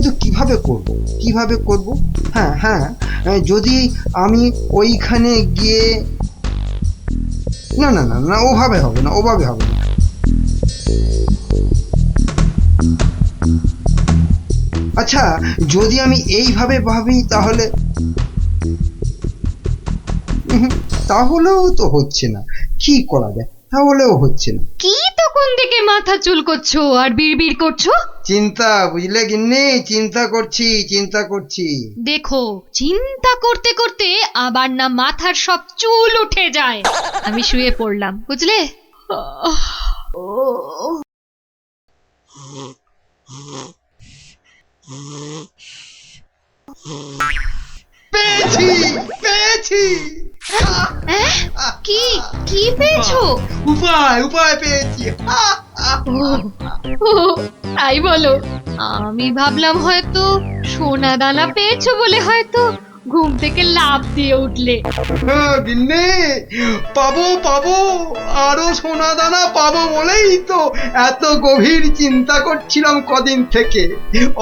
কিন্তু কিভাবে করব? হ্যাঁ হ্যাঁ, যদি আমি ওইখানে গিয়ে, না না না না, ওভাবে হবে না। আচ্ছা, যদি আমি এইভাবে ভাবি তাহলে, তাহলেও তো হচ্ছে না। কি করা যায়? তাহলেও হচ্ছে না। কি তখন থেকে মাথা চুলকোচ্ছো আর বিড়বিড় করছো? চিন্তা, বুঝলে গিন্নি, চিন্তা করছি। দেখো, চিন্তা করতে করতে আবার না মাথার সব চুল উঠে যায়। আমি শুয়ে পড়লাম, বুঝলে? পেয়েছি। কি কি পেয়েছো? উপায় পেয়েছি। ও, তাই বলো? আমি ভাবলাম হয়তো সোনা দানা পেয়েছো বলে হয়তো ঘুম থেকে লাফ দিয়ে উঠলে। গিন্নি, পাবো, আরো সোনা দানা পাবো বলেই তো এত গভীর চিন্তা করছিলাম কদিন থেকে।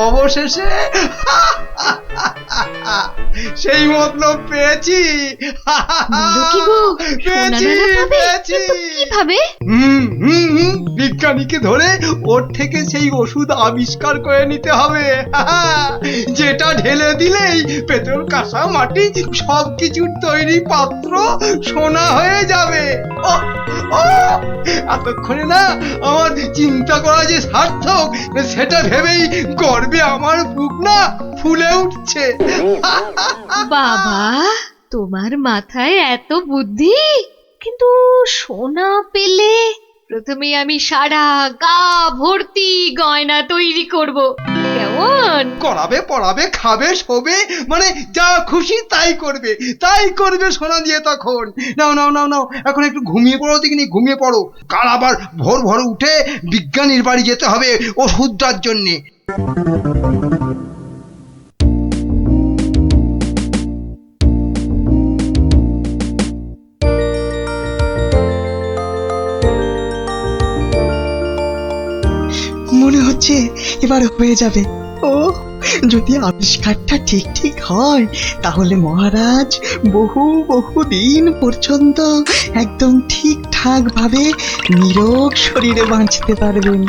অবশেষে সেই মতলব পেয়েছি। বলো কি গো, সোনা দানা পাবে? কিন্তু কিভাবে? বিজ্ঞানীকে ধরে ওর থেকে সেই ওষুধ আবিষ্কার করে নিতে হবে, যেটা ঢেলে দিলেই পেট্রোল, কাঁসা, মাটি সবকিছুর তৈরি পাত্র সোনা হয়ে যাবে। এতক্ষণে না আমার চিন্তা করা যে সার্থক, সেটা ভেবেই গর্বে আমার বুক না ফুলে উঠছে। বাবা, তোমার মাথায় এত বুদ্ধি! কিন্তু সোনা পেলে প্রথমে আমি সারা গা ভর্তি গয়না তৈরি করব, কেমন? করাবে, পড়াবে, খাবে, শোবে, মানে যা খুশি তাই করবে সোনা দিয়ে। তখন নাও, এখন একটু ঘুমিয়ে পড়ো দেখিনি, ঘুমিয়ে পড়ো। কাল আবার ভোর উঠে বিজ্ঞানীর বাড়ি যেতে হবে ওষুধটার জন্যে। মনে হচ্ছে এবার হয়ে যাবে। ও, যদি আবিষ্কারটা ঠিক হয় তাহলে মহারাজ বহু দিন পর্যন্ত একদম ঠিকঠাক ভাবে নিরোগ শরীরে বাঁচতে পারবেন।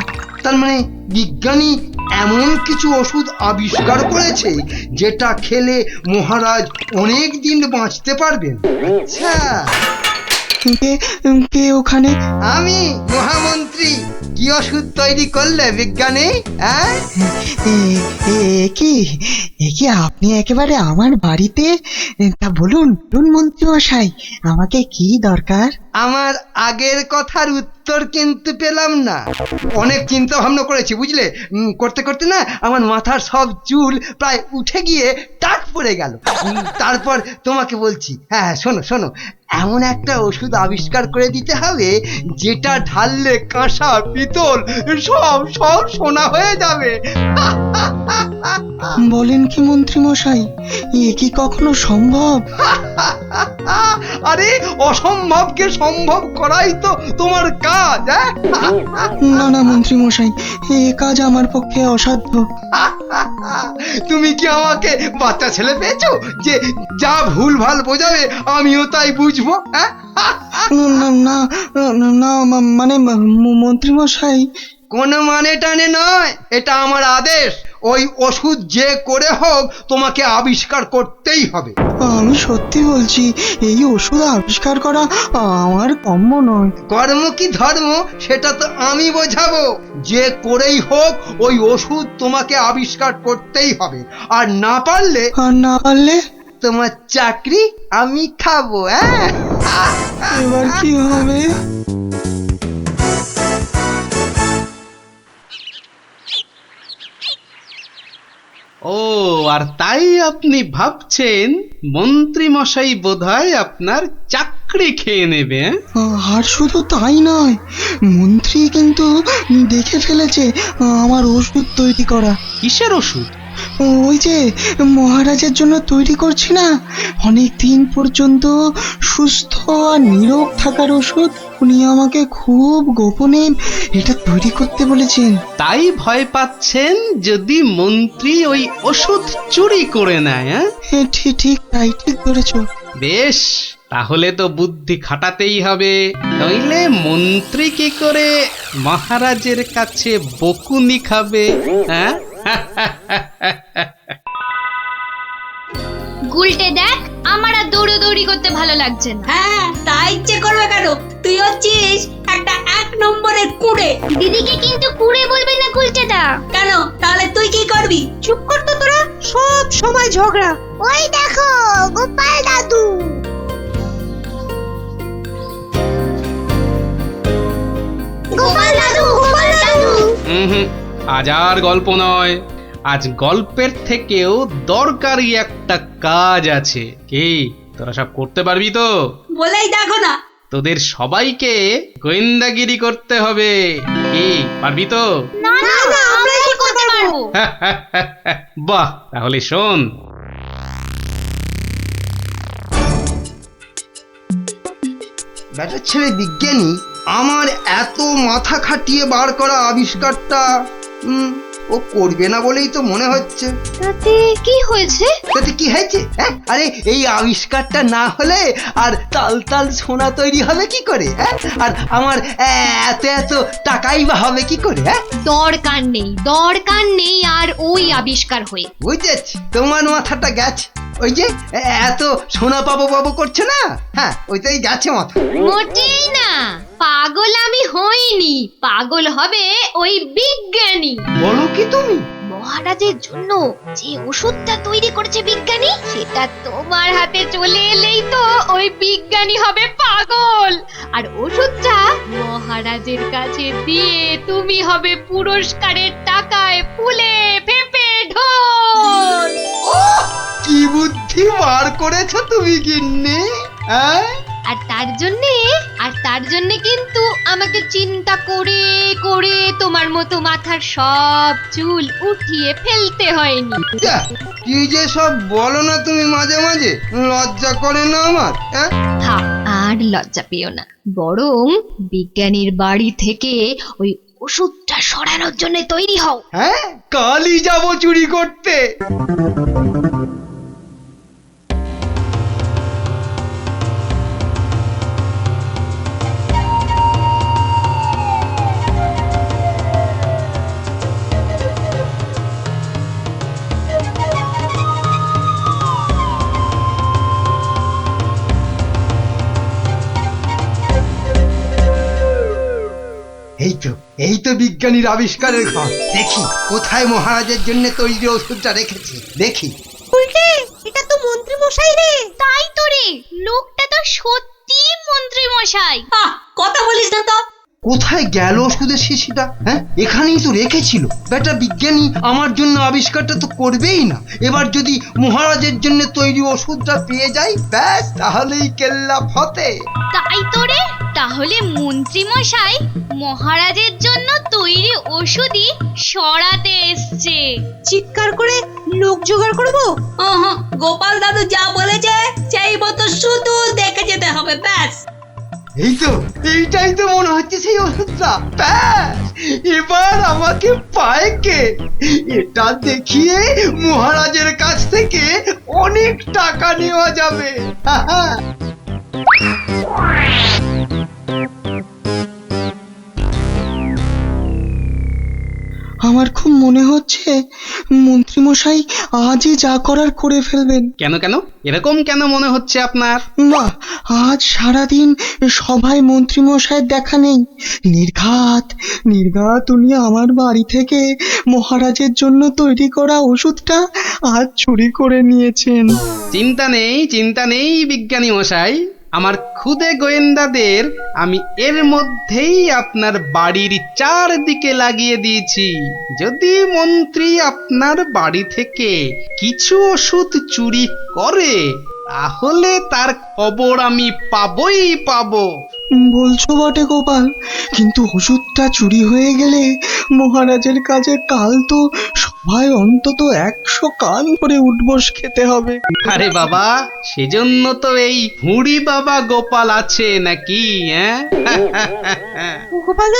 তার মানে বিজ্ঞানী এমন কিছু ওষুধ আবিষ্কার করেছে যেটা খেলে মহারাজ অনেক দিন বাঁচতে পারবেন। আচ্ছা, কে ওখানে? আমি মহামন্ত্রী। কি ওষুধ তৈরি করলে বিজ্ঞানী? কি আপনি একেবারে আমার বাড়িতে? তা বলুন মন্ত্রী মশাই, আমাকে কি দরকার? আমার আগের কথার উত্তর কিন্তু পেলাম না। অনেক চিন্তা ভাবনা করেছি, বুঝলে। করতে না আমার মাথার সব চুল প্রায় উঠে গিয়ে টাক পড়ে গেল। তারপর তোমাকে বলছি, হ্যাঁ শোনো, এমন একটা ওষুধ আবিষ্কার করে দিতে হবে যেটা ঢাললে কাঁসা, পিতল সব সোনা হয়ে যাবে। বলেন কি মন্ত্রী মশাই, এ কি কখনো সম্ভব? আরে অসম্ভবকে সম্ভব করাই তো তোমার কাজ। না মন্ত্রী মশাই, এ কাজ আমার পক্ষে অসাধ্য। তুমি কি আমাকে বাচ্চা ছেলে পেয়েছো যে যা ভুলভাল বোঝাবে আমিও তাই বুঝবো? না মানে মন্ত্রী মশাই, কোনো মানে টানে নয়, এটা আমার আদেশ। ওই ওষুধ যে করে হোক তোমাকে আবিষ্কার করতেই হবে। আমি সত্যি বলছি, এই ওষুধ আবিষ্কার করা আমার কম্য নয়। কর্ম কি ধর্ম সেটা তো আমি বোঝাবো। যে করেই হোক ওই ওষুধ তোমাকে আবিষ্কার করতেই হবে। আর না পারলে তোমার চাকরি আমি খাবো। এবার কি হবে? ও, আর তাই আপনি ভাবছেন মন্ত্রী মশাই বোধহয় আপনার চাকরি খেয়ে নেবে? আর শুধু তাই নয়, মন্ত্রী কিন্তু দেখে ফেলেছে আমার ওষুধ তৈরি করা। কিসের ওষুধ? ওই যে মহারাজের জন্য তৈরি করছি না, অনেক দিন পর্যন্ত সুস্থ আর নীরোগ থাকার ওষুধ, উনি আমাকে খুব গোপনে এটা তৈরি করতে বলেছেন। তাই ভয় পাচ্ছেন যদি মন্ত্রী ওই ওষুধ চুরি করে নেয়? হ্যাঁ, ঠিক ঠিক তাই, ঠিক ধরেছো। বেশ, তাহলে তো বুদ্ধি খাটাতেই হবে, নইলে মন্ত্রী কি করে মহারাজের কাছে বকুনি খাবে? হ্যাঁ, গুলটে দেখ, আমার আর দৌড়ি করতে ভালো লাগছে না। হ্যাঁ, তাই ইচ্ছে করবে কেন? তুই হচ্ছিস একটা 1 নম্বরের কুড়ে। দিদিকে কিন্তু কুড়ে বলবে না গুলটেদা। কেন? তাহলে তুই কি করবি? চুপ কর তো তোরা, সব সময় ঝগড়া। ওই দেখো গোপাল দাদু। গোপাল দাদু, গোপাল দাদু। হুম, আজ আর গল্প নয়, আজ গল্পের থেকেও দরকারি একটা কাজ আছে। কি তোরা সব করতে পারবি তো? বলেই দেখো না। তোদের সবাইকে গোয়েন্দাগিরি করতে হবে। কি পারবি তো? না না, আমরা কি করতে পারবো? বাহ, তাহলে শোন। ব্যাটার ছেলে বিজ্ঞানী আমার এত মাথা খাটিয়ে বার করা আবিষ্কারটা ও করবে না বলেই তো মনে হচ্ছে। তাতে কি হয়েছে? তাতে কি হয়েছে? হ্যাঁ, আরে এই আবিষ্কারটা না হলে আর তাল তাল সোনা তৈরি হবে কি করে? হ্যাঁ, আর আমার এত এত টাকাই বা হবে কি করে? হ্যাঁ, দরকার নেই আর ওই আবিষ্কার হয়ে। বুঝেছি, তোমার মাথাটা গেছে। ওই যে এত সোনা পাবো পাবো করছে না, হ্যাঁ ওইটাই গেছে মাথা। মোটেই না, পাগল আমি হইনি, পাগল হবে ওই বিজ্ঞানী। বলো কি তুমি? মহারাজের জন্য যে ওষুধটা তৈরি করেছে বিজ্ঞানী, সেটা তোমার হাতে চলে এলেই তো ওই বিজ্ঞানী হবে পাগল, আর ওষুধটা মহারাজের কাছে দিয়ে তুমি হবে পুরস্কারের টাকায় ফুলে ফেপে ঢোল। কি বুদ্ধি বার করেছো তুমি গিন্নি, হ্যাঁ? আর তার জন্যে কিন্তু আমাকে চিন্তা করে করে তোমার মতো মাথার সব চুল উঠিয়ে ফেলতে হয়নি। যা, কি যে সব বলো না তুমি মাঝে মাঝে, লজ্জা করে না আমার? হ্যাঁ, থাক, আর লজ্জা পেও না, বরং বিজ্ঞানীর বাড়ি থেকে ওই ওষুধটা সরানোর জন্য তৈরি হও। হ্যাঁ, কালই যাবো চুরি করতে। এই তো বিজ্ঞানীর আবিষ্কারের ঘর। দেখি কোথায় মহারাজের জন্য তৈরি ওষুধটা রেখেছি, দেখি। উল্টে, এটা তো মন্ত্রী মশাই রে। তাই তো রে, লোকটা তো সত্যি মন্ত্রী মশাই। কথা বলিস না তো। কোথায় গেল ওষুধের শিশিটা? হ্যাঁ, এখানেই তো রেখেছিল। বেটা বিজ্ঞানী আমার জন্য আবিষ্কারটা তো করবেই না। এবার যদি মহারাজের জন্য তৈরি ওষুধটা পেয়ে যাই, ব্যাস তাহলেই কেল্লা ফতে। তাই তো রে, তাহলে মন্ত্রী মশাই মহারাজের জন্য তৈরি ওষুধই সরাতে এসছে। চিৎকার করে লোক জোগাড় করবো। গোপাল দাদু যা বলেছে সেই মতো শুধু দেখে যেতে হবে, ব্যাস। এইটাই তো মনে হচ্ছে সেই ওষুধটা। ব্যাস, এবার আমাকে পায় কে? এটা দেখিয়ে মহারাজের কাছ থেকে অনেক টাকা নেওয়া যাবে। আমার খুব মনে হচ্ছে মন্ত্রীমশাই আজই যা করার করে ফেলবেন। কেন কেন এরকম কেন মনে হচ্ছে আপনার? না, আজ সারাদিন সভায় মন্ত্রীমশাইয়ের দেখা নেই। নির্ঘাত উনি আমার বাড়ি থেকে মহারাজের জন্য তৈরি করা ওষুধটা আজ চুরি করে নিয়েছেন। চিন্তা নেই বিজ্ঞানী মশাই, আমার খুদে গোয়েন্দাদের আমি এর মধ্যেই আপনার বাড়ির চারদিকে লাগিয়ে দিয়েছি। যদি মন্ত্রী আপনার বাড়ি থেকে কিছু ওষুধ চুরি করে, তাহলে তার খবর আমি পাবই পাবো। বলছো বটে গোপাল, কিন্তু ওষুধটা চুরি হয়ে গেলে মহারাজের কাছে কাল তো সভায় অন্তত 100 কান করে উঠবস খেতে হবে। আরে বাবা, সেজন্য তো এই হুড়ি বাবা গোপাল আছে নাকি? হ্যাঁ গোপাল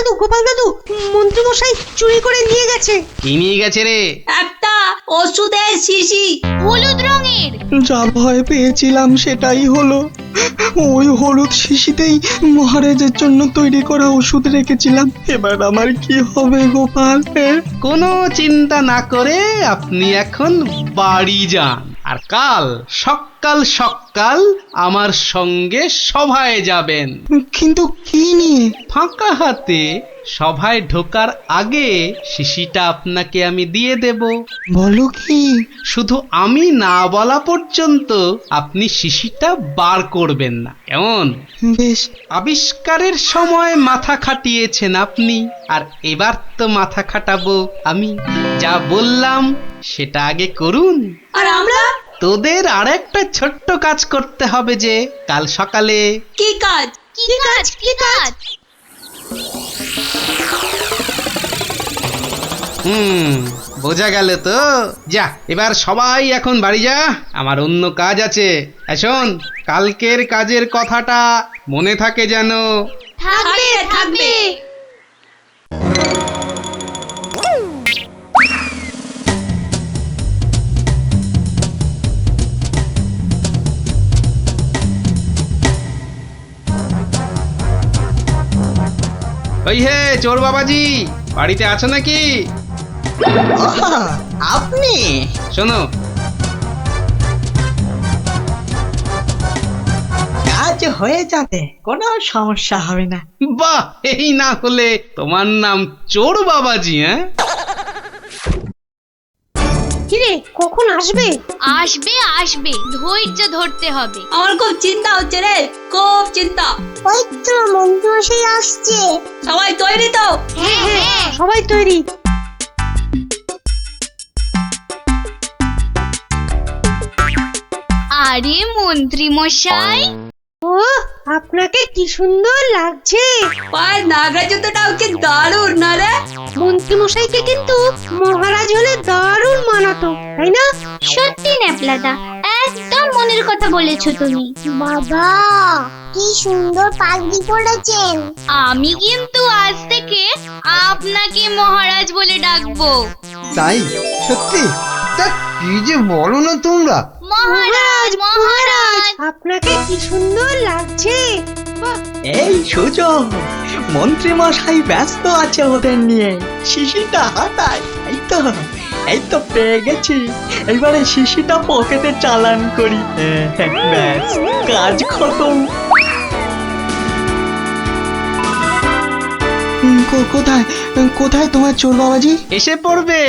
দাদু মন্ত্রী মশাই চুরি করে নিয়ে গেছে। কি নিয়ে গেছে রে? একটা ওষুধের শিশি। হলুদ রঙের। যা ভয় পেয়েছিলাম সেটাই হলো। ওই হলুদ শিশিতেই মহারাজের জন্য তৈরি করা ওষুধ রেখেছিলাম। এবার আমার কি হবে গোপাল? কোনো চিন্তা না করে আপনি এখন বাড়ি যান, আর কাল সকাল সকাল আমার সঙ্গে সভায় যাবেন। কিন্তু কি নিয়ে? ফাঁকা হাতে সভায় ঢোকার আগে শিশিটা আপনাকে আমি দিয়ে দেব। বলো কি? শুধু আমি না বলা পর্যন্ত আপনি শিশিটা বার করবেন না, কেমন? বেশ। আবিষ্কারের সময় মাথা খাটিয়েছেন আপনি, আর এবার তো মাথা খাটাবো আমি। যা বললাম সেটা আগে করুন। আর আমরা? তোদের আর একটা ছোট্ট কাজ করতে হবে যে কাল সকালে। কি কাজ? কি কাজ? কি কাজ? বোঝা গেল তো? যা, এবার সবাই এখন বাড়ি যা, আমার অন্য কাজ আছে। শোন, কালকের কাজের কথাটা মনে থাকে যেন। থাকবে থাকবে। ওই হে চোর বাবাজি, বাড়িতে আছো নাকি? আপনি? শোনো, কাজ হয়ে যাবে, কোনো সমস্যা হবে না। বাহ, এই না হলে তোমার নাম চোর বাবাজি? হ্যাঁ, কিরে কখন আসবে? আসবে আসবে, ধৈর্য ধরতে হবে। আমার খুব চিন্তা হচ্ছে রে, খুব চিন্তা। ওই তো মন্ত্রী মশাই আসছে। সবাই তৈরি তো? হ্যাঁ হ্যাঁ। সবাই তৈরি। আরে মন্ত্রী মশাই, ও আপনাকে কি সুন্দর লাগছে। পায়ের নাগরা জুতোটাও কি দারুণ না রে? মন্ত্রী মশাইকে কিন্তু মহারাজ হলে দারুণ মানাতো, তাই না? সত্যি ন্যাপলাদা, একদম মনের কথা বলেছো তুমি। বাবা কি সুন্দর পাগড়ি পরেছেন। আমি কিন্তু আজ থেকে আপনাকে মহারাজ বলে ডাকবো। তাই? সত্যি? তা কি যে বলো না তোমরা। মহারাজ মহারাজ। আপনাকে কি সুন্দর লাগছে। বাহ, এই সুযোগ, মন্ত্রী মশাই ব্যস্ত আছে ওদের নিয়ে। শিশিটা হাতায়। এই তো পেয়ে গেছি। এবারে শিশিটা পকেটে চালান করি। ব্যাস, কাজ খতম। কোথায় কোথায় তোমার চোর বাবাজি? এসে পড়বে,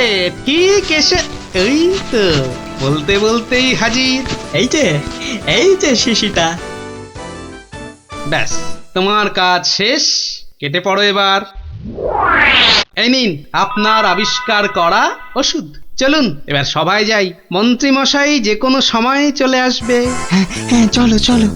ঠিক এসে। এই তো বলতে বলতেই হাজির। এই যে শিশিটা। ব্যাস, তোমার কাজ শেষ, কেটে পড়ো এবার। এই নিন আপনার আবিষ্কার করা ওষুধ। চলুন এবার সবাই যাই, মন্ত্রী মশাই যে কোনো সময় চলে আসবে। হ্যাঁ চলো চলো।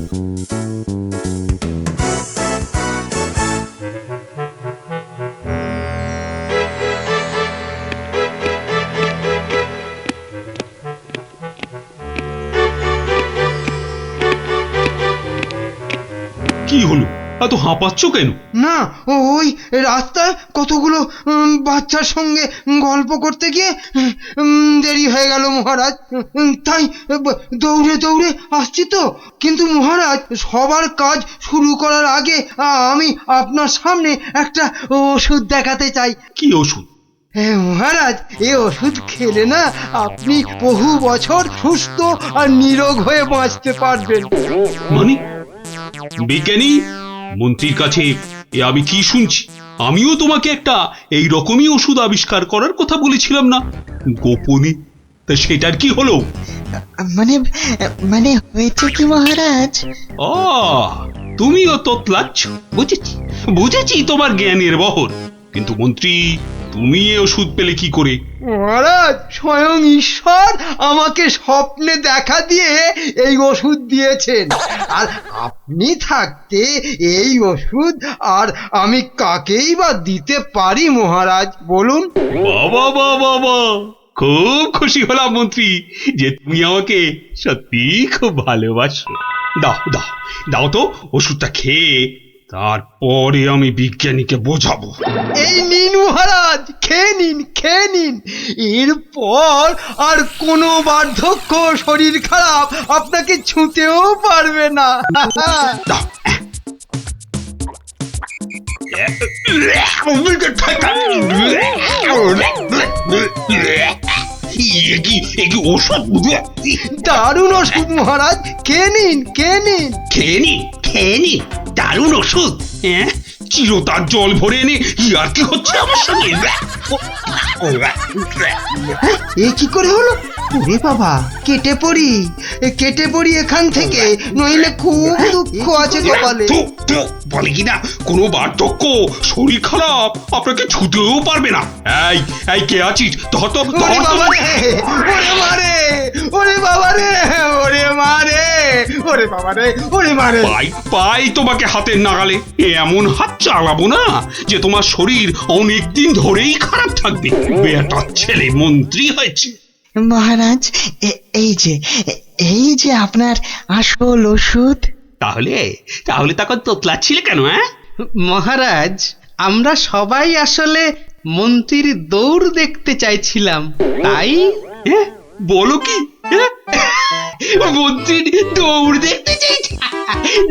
কি হলো, এত হাঁপাচ্ছ কেন? না, ওই রাস্তায় কতগুলো বাচ্চার সঙ্গে গল্প করতে গিয়ে দেরি হয়ে গেল মহারাজ। তাই দৌড়ে দৌড়ে আসছি তো। কিন্তু মহারাজ, সবার কাজ শুরু করার আগে আমি আপনার সামনে একটা ওষুধ দেখাতে চাই। কি ওষুধ? হ্যাঁ মহারাজ, এই ওষুধ খেলে না আপনি বহু বছর সুস্থ আর নিরোগ হয়ে বাঁচতে পারবেন। মানে বিজ্ঞানী মন্ত্রীর কাছে এ আমি কি শুনছি? আমিও তোমাকে একটা এই রকমই ওষুধ আবিষ্কার করার কথা বলেছিলাম না গোপনে? তা সেটার কি হলো? মানে হয়েছে কি মহারাজ? তুমিও তোতলাচ্ছ। বুঝেছি তোমার জ্ঞানের বহর, কিন্তু মন্ত্রী তুমি এ ওষুধ পেলে কি করে? মহারাজ, স্বয়ং ঈশ্বর আমাকে স্বপ্নে দেখা দিয়ে এই ওষুধ দিয়েছেন। আর আপনি থাকতে এই ওষুধ আর আমি কাকেই বা দিতে পারি মহারাজ, বলুন? বাবা বাবা বাবা, খুব খুশি হলাম মন্ত্রী যে তুমি আমাকে সত্যি খুব ভালোবাসো। দাও দাও দাও তো ওষুধটা খেয়ে তারপরে আমি বিজ্ঞানীকে বোঝাবো। এই নিন মহারাজ, খেয়ে নিন, খেয়ে নিন। এরপর আর কোনো বার্ধক্য শরীর খারাপ আপনাকে ছুঁতেও পারবে না। দাও। এ কি ওষুধ? দারুণ ওষুধ মহারাজ, খেয়ে নিন, খেয়ে নিন। খেয়ে নি দারুণ ওষুধ। হ্যাঁ, চিরতার জল ভরে এনে আর কি হচ্ছে আমার সঙ্গে? এ কি করে হলো? ওরে বাবা, কেটে পড়ি, কেটে পড়ি এখান থেকে, নইলে খুব দুঃখ আছে কপালে। বলে কিনা কোনো বার্ধক্য শরীর খারাপ আপনাকে ছুতেও পারবে না। এই এই কে আছিস? ধর তো, ওরে বাবা রে, ওরে মারে, ওরে বাবা রে, ওরে মারে, ওরে বাবা রে, ওরে মারে। পাই তোমাকে হাতের নাগালে। এমন হাত চালাবো না যে তোমার শরীর অনেক দিন ধরেই খারাপ থাকবে। বেটার ছেলে মন্ত্রী হয়েছে। মহারাজ এই যে আপনার আসল ওষুধ। তাহলে তাহলে তখন তোতলাচ্ছিলে কেন? হ্যাঁ মহারাজ, আমরা সবাই আসলে মন্ত্রীর দৌড় দেখতে চাইছিলাম, তাই। হ্যাঁ, বলো কি? হ্যাঁ? মন্ত্রীর দৌড় দেখতে চাইছি?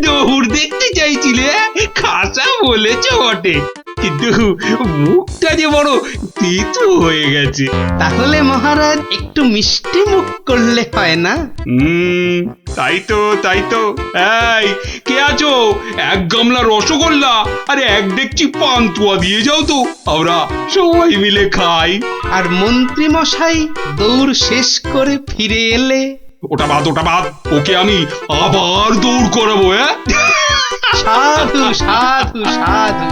দৌড় দেখতে চাইছিলে? খাসা বলেছ বটে, কিন্তু মুখটা যে বড় তেতো হয়ে গেছে। তাহলে মহারাজ একটু মিষ্টি মুখ করলে হয় না? তাই তো তাই তো। এই কে আছো? এক গামলা রসগোল্লা আর এক ডেকচি পান্তুয়া দিয়ে যাও তো, আমরা সবাই মিলে খাই। আর মন্ত্রী মশাই দৌড় শেষ করে ফিরে এলে? ওটা বাদ, ওকে আমি আবার দৌড় করাবো। হ্যাঁ, সাধু সাধু সাধু।